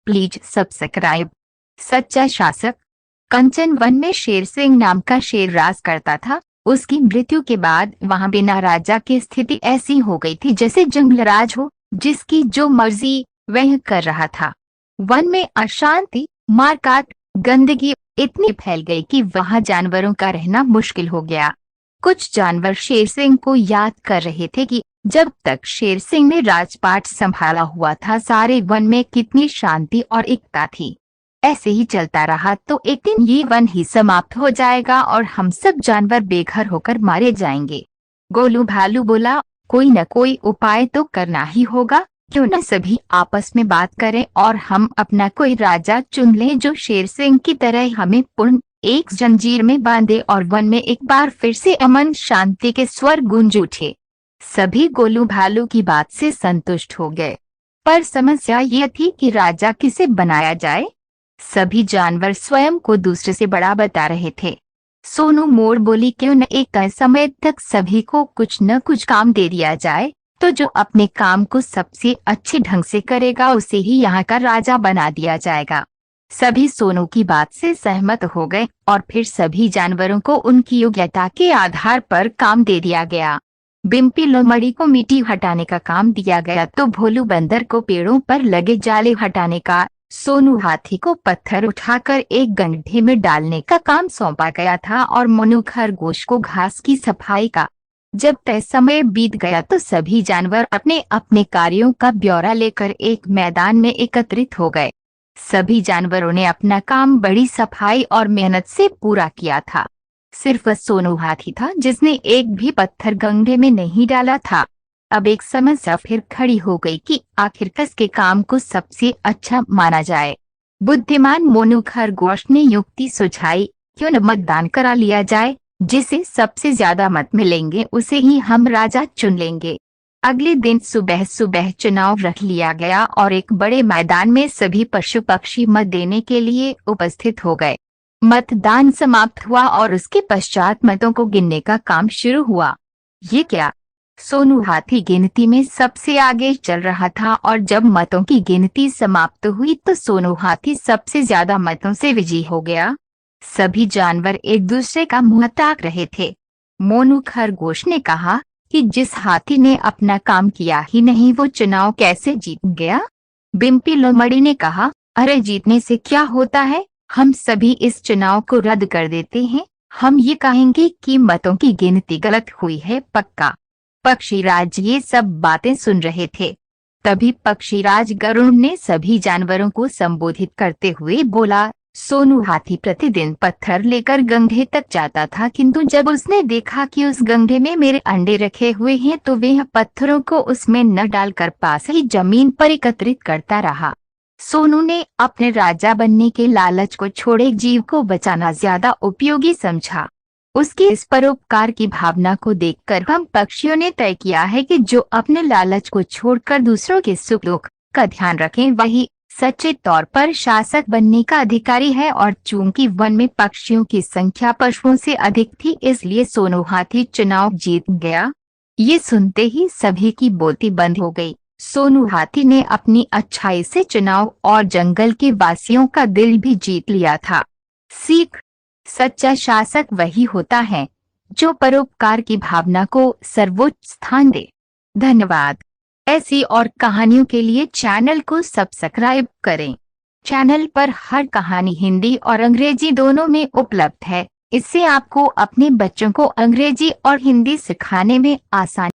Please subscribe. सच्चा शासक। कंचन one में शेर सिंह नाम का शेर राज करता था। उसकी मृत्यु के बाद वहां बिना राजा की स्थिति ऐसी हो गई थी जैसे जंगलराज हो, जिसकी जो मर्जी वह कर रहा था। वन में अशांति, मारकाट, गंदगी इतनी फैल गई कि वहां जानवरों का रहना मुश्किल हो गया। कुछ जानवर शेर सिंह को याद कर रहे थे कि जब तक शेर सिंह ने राजपाट संभाला हुआ था, सारे वन में कितनी शांति और एकता थी। ऐसे ही चलता रहा तो एक दिन ये वन ही समाप्त हो जाएगा और हम सब जानवर बेघर होकर मारे जाएंगे। गोलू भालू बोला, कोई न कोई उपाय तो करना ही होगा। क्यों न सभी आपस में बात करें और हम अपना कोई राजा चुन लें जो शेर सिंह की तरह हमें पूर्ण एक जंजीर में बांधे और वन में एक बार फिर से अमन शांति के स्वर गूंज उठे। सभी गोलू भालू की बात से संतुष्ट हो गए, पर समस्या यह थी कि राजा किसे बनाया जाए। सभी जानवर स्वयं को दूसरे से बड़ा बता रहे थे। सोनू मोर बोली, क्यों न एक तय समय तक सभी को कुछ न कुछ काम दे दिया जाए, तो जो अपने काम को सबसे अच्छे ढंग से करेगा उसे ही यहाँ का राजा बना दिया जाएगा। सभी सोनू की बात से सहमत हो गए और फिर सभी जानवरों को उनकी योग्यता के आधार पर काम दे दिया गया। बिम्पी लोमड़ी को मिट्टी हटाने का काम दिया गया तो भोलू बंदर को पेड़ों पर लगे जाले हटाने का, सोनू हाथी को पत्थर उठाकर एक गड्ढे में डालने का काम सौंपा गया था और मोनू खरगोश को घास की सफाई का। जब तय समय बीत गया तो सभी जानवर अपने अपने कार्यों का ब्यौरा लेकर एक मैदान में एकत्रित हो गए। सभी जानवरों ने अपना काम बड़ी सफाई और मेहनत से पूरा किया था। सिर्फ सोनू हाथी था जिसने एक भी पत्थर गड्ढे में नहीं डाला था। अब एक समस्या फिर खड़ी हो गई कि आखिर किसके काम को सबसे अच्छा माना जाए। बुद्धिमान मोनू खरगोश ने युक्ति सुझाई, क्यों न मतदान करा लिया जाए, जिसे सबसे ज्यादा मत मिलेंगे उसे ही हम राजा चुन लेंगे। अगले दिन सुबह सुबह चुनाव रख लिया गया और एक बड़े मैदान में सभी पशु पक्षी मत देने के लिए उपस्थित हो गए। मतदान समाप्त हुआ और उसके पश्चात मतों को गिनने का काम शुरू हुआ। ये क्या? सोनू हाथी गिनती में सबसे आगे चल रहा था और जब मतों की गिनती समाप्त हुई तो सोनू हाथी सबसे ज्यादा मतों से विजयी हो गया। सभी जानवर एक दूसरे का मुंह ताक रहे थे। मोनू खरगोश ने कहा कि जिस हाथी ने अपना काम किया ही नहीं वो चुनाव कैसे जीत गया। बिम्पी लोमड़ी ने कहा, अरे जीतने से क्या होता है, हम सभी इस चुनाव को रद्द कर देते हैं। हम ये कहेंगे कि मतों की गिनती गलत हुई है पक्का। पक्षीराज ये सब बातें सुन रहे थे। तभी पक्षीराज गरुड़ ने सभी जानवरों को संबोधित करते हुए बोला, सोनू हाथी प्रतिदिन पत्थर लेकर गड्ढे तक जाता था, किंतु जब उसने देखा कि उस गड्ढे में मेरे अंडे रखे हुए हैं तो वह पत्थरों को उसमें न डालकर पास ही जमीन पर एकत्रित करता रहा। सोनू ने अपने राजा बनने के लालच को छोड़े जीव को बचाना ज्यादा उपयोगी समझा। उसकी इस परोपकार की भावना को देखकर हम पक्षियों ने तय किया है कि जो अपने लालच को छोड़कर दूसरों के सुख दुख का ध्यान रखें वही सच्चे तौर पर शासक बनने का अधिकारी है। और चूंकि वन में पक्षियों की संख्या पशुओं से अधिक थी इसलिए सोनू हाथी चुनाव जीत गया। ये सुनते ही सभी की बोलती बंद हो गई। सोनू हाथी ने अपनी अच्छाई से चुनाव और जंगल के वासियों का दिल भी जीत लिया था। सीख, सच्चा शासक वही होता है जो परोपकार की भावना को सर्वोच्च स्थान दे। धन्यवाद। ऐसी और कहानियों के लिए चैनल को सब्सक्राइब करें। चैनल पर हर कहानी हिंदी और अंग्रेजी दोनों में उपलब्ध है। इससे आपको अपने बच्चों को अंग्रेजी और हिंदी सिखाने में आसानी